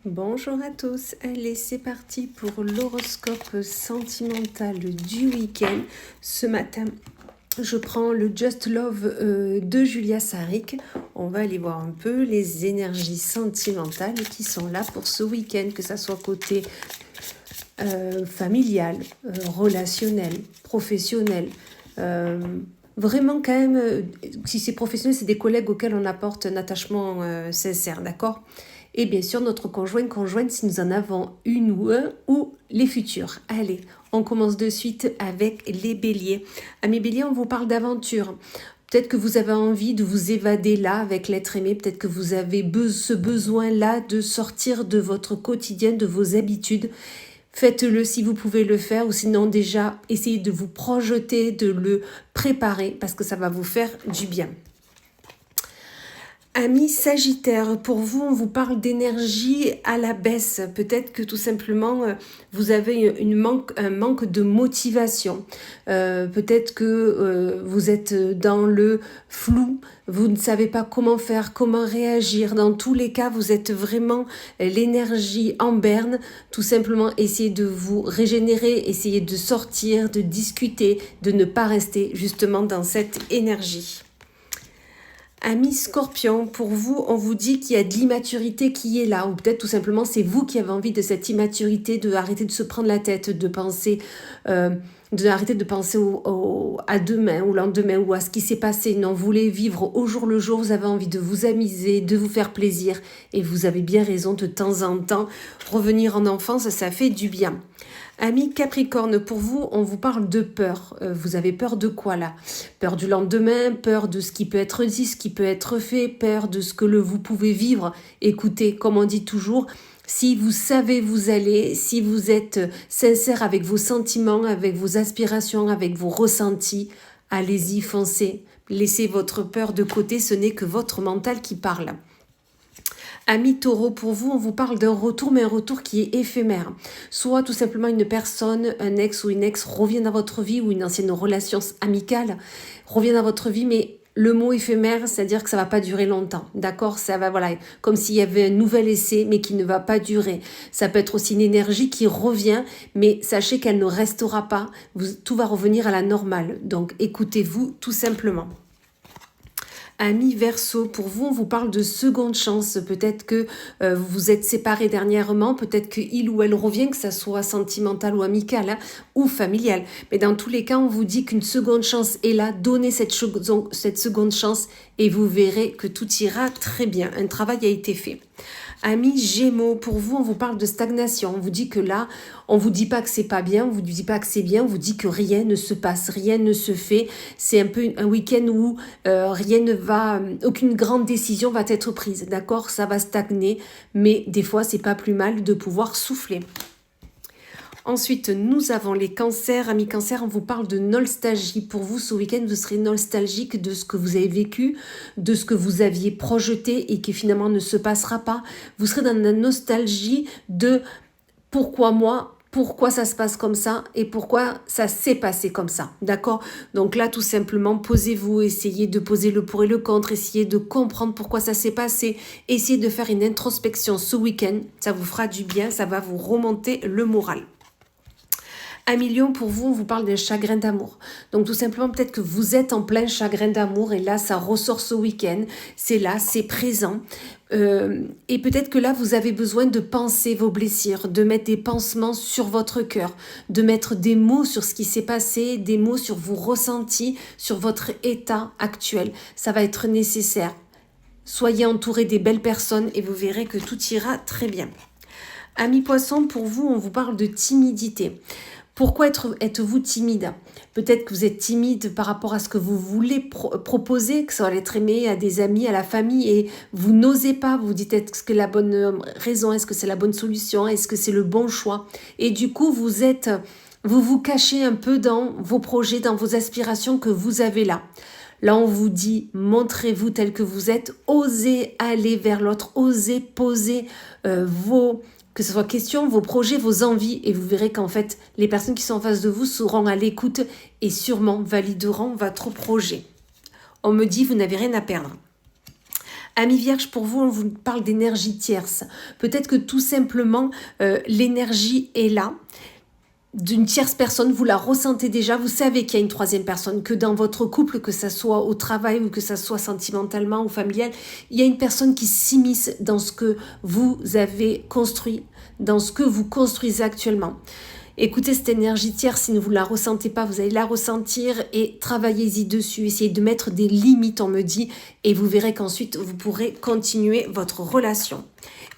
Bonjour à tous, allez c'est parti pour l'horoscope sentimental du week-end. Ce matin, je prends le Just Love de Julia Saric. On va aller voir un peu les énergies sentimentales qui sont là pour ce week-end, que ça soit côté familial, relationnel, professionnel. Vraiment quand même, si c'est professionnel, c'est des collègues auxquels on apporte un attachement sincère, d'accord ? Et bien sûr, notre conjointe, si nous en avons une ou un, ou les futurs. Allez, on commence de suite avec les béliers. Amis béliers, on vous parle d'aventure. Peut-être que vous avez envie de vous évader là avec l'être aimé. Peut-être que vous avez ce besoin-là de sortir de votre quotidien, de vos habitudes. Faites-le si vous pouvez le faire, ou sinon déjà, essayez de vous projeter, de le préparer, parce que ça va vous faire du bien. Amis Sagittaire, pour vous, on vous parle d'énergie à la baisse. Peut-être que tout simplement, vous avez un manque de motivation. Peut-être que vous êtes dans le flou. Vous ne savez pas comment faire, comment réagir. Dans tous les cas, vous êtes vraiment l'énergie en berne. Tout simplement, essayez de vous régénérer, essayez de sortir, de discuter, de ne pas rester justement dans cette énergie. Amis Scorpion, pour vous, on vous dit qu'il y a de l'immaturité qui est là, ou peut-être tout simplement c'est vous qui avez envie de cette immaturité, de arrêter de se prendre la tête, de penser, arrêter de penser à demain, au lendemain, ou à ce qui s'est passé. Non, vous voulez vivre au jour le jour, vous avez envie de vous amuser, de vous faire plaisir, et vous avez bien raison de temps en temps. Revenir en enfance, ça fait du bien. Amis Capricorne, pour vous, on vous parle de peur. Vous avez peur de quoi là ? Peur du lendemain, peur de ce qui peut être dit, ce qui peut être fait, peur de ce que vous pouvez vivre. Écoutez, comme on dit toujours, si vous savez vous aller, si vous êtes sincère avec vos sentiments, avec vos aspirations, avec vos ressentis, allez-y, foncez. Laissez votre peur de côté, ce n'est que votre mental qui parle. Amis Taureau, pour vous, on vous parle d'un retour, mais un retour qui est éphémère. Soit tout simplement une personne, un ex ou une ex revient dans votre vie, ou une ancienne relation amicale revient dans votre vie, mais le mot éphémère, c'est-à-dire que ça va pas durer longtemps, d'accord ? Ça va, voilà, comme s'il y avait un nouvel essai, mais qui ne va pas durer. Ça peut être aussi une énergie qui revient, mais sachez qu'elle ne restera pas. Tout va revenir à la normale. Donc, écoutez-vous tout simplement. Amis Verseau, pour vous, on vous parle de seconde chance. Peut-être que vous vous êtes séparés dernièrement, peut-être qu'il ou elle revient, que ça soit sentimental ou amical, ou familial. Mais dans tous les cas, on vous dit qu'une seconde chance est là. Donnez cette seconde chance et vous verrez que tout ira très bien. Un travail a été fait. Amis Gémeaux, pour vous, on vous parle de stagnation. On vous dit que là, on vous dit pas que c'est pas bien, on vous dit pas que c'est bien, on vous dit que rien ne se passe, rien ne se fait. C'est un peu un week-end où rien ne va, aucune grande décision va être prise, d'accord ? Ça va stagner, mais des fois, c'est pas plus mal de pouvoir souffler. Ensuite, nous avons les cancers. Amis cancers, on vous parle de nostalgie. Pour vous, ce week-end, vous serez nostalgique de ce que vous avez vécu, de ce que vous aviez projeté et qui finalement ne se passera pas. Vous serez dans la nostalgie de pourquoi moi, pourquoi ça se passe comme ça et pourquoi ça s'est passé comme ça, d'accord ? Donc là, tout simplement, posez-vous, essayez de poser le pour et le contre, essayez de comprendre pourquoi ça s'est passé, essayez de faire une introspection ce week-end, ça vous fera du bien, ça va vous remonter le moral. Amis Lion, pour vous, on vous parle d'un chagrin d'amour. Donc tout simplement, peut-être que vous êtes en plein chagrin d'amour et là, ça ressort ce week-end. C'est là, c'est présent. Et peut-être que là, vous avez besoin de penser vos blessures, de mettre des pansements sur votre cœur, de mettre des mots sur ce qui s'est passé, des mots sur vos ressentis, sur votre état actuel. Ça va être nécessaire. Soyez entourés des belles personnes et vous verrez que tout ira très bien. Amis Poissons, pour vous, on vous parle de timidité. Pourquoi êtes-vous timide ? Peut-être que vous êtes timide par rapport à ce que vous voulez proposer, que ça va être aimé à des amis, à la famille, et vous n'osez pas, vous dites est-ce que c'est la bonne raison, est-ce que c'est la bonne solution, est-ce que c'est le bon choix ? Et du coup, vous vous cachez un peu dans vos projets, dans vos aspirations que vous avez là. Là, on vous dit, montrez-vous tel que vous êtes, osez aller vers l'autre, osez poser que ce soit question, vos projets, vos envies, et vous verrez qu'en fait, les personnes qui sont en face de vous seront à l'écoute et sûrement valideront votre projet. On me dit, vous n'avez rien à perdre. Amis Vierge, pour vous, on vous parle d'énergie tierce. Peut-être que tout simplement, l'énergie est là. D'une tierce personne, vous la ressentez déjà, vous savez qu'il y a une troisième personne, que dans votre couple, que ça soit au travail ou que ça soit sentimentalement ou familial, il y a une personne qui s'immisce dans ce que vous avez construit, dans ce que vous construisez actuellement. Écoutez cette énergie tierce, si vous ne la ressentez pas, vous allez la ressentir et travaillez-y dessus. Essayez de mettre des limites, on me dit, et vous verrez qu'ensuite, vous pourrez continuer votre relation.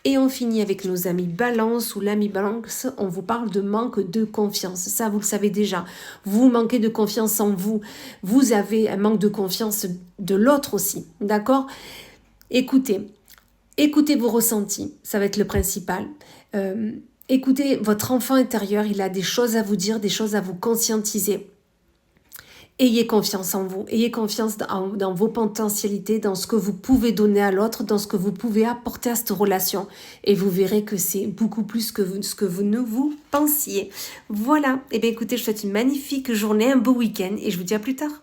Et on finit avec nos amis Balance, ou l'ami Balance, on vous parle de manque de confiance. Ça, vous le savez déjà. Vous manquez de confiance en vous. Vous avez un manque de confiance de l'autre aussi, d'accord ? Écoutez vos ressentis, ça va être le principal. Écoutez votre enfant intérieur, il a des choses à vous dire, des choses à vous conscientiser. Ayez confiance en vous, ayez confiance dans vos potentialités, dans ce que vous pouvez donner à l'autre, dans ce que vous pouvez apporter à cette relation. Et vous verrez que c'est beaucoup plus que ce que vous ne vous pensiez. Voilà, et bien écoutez, je vous souhaite une magnifique journée, un beau week-end et je vous dis à plus tard.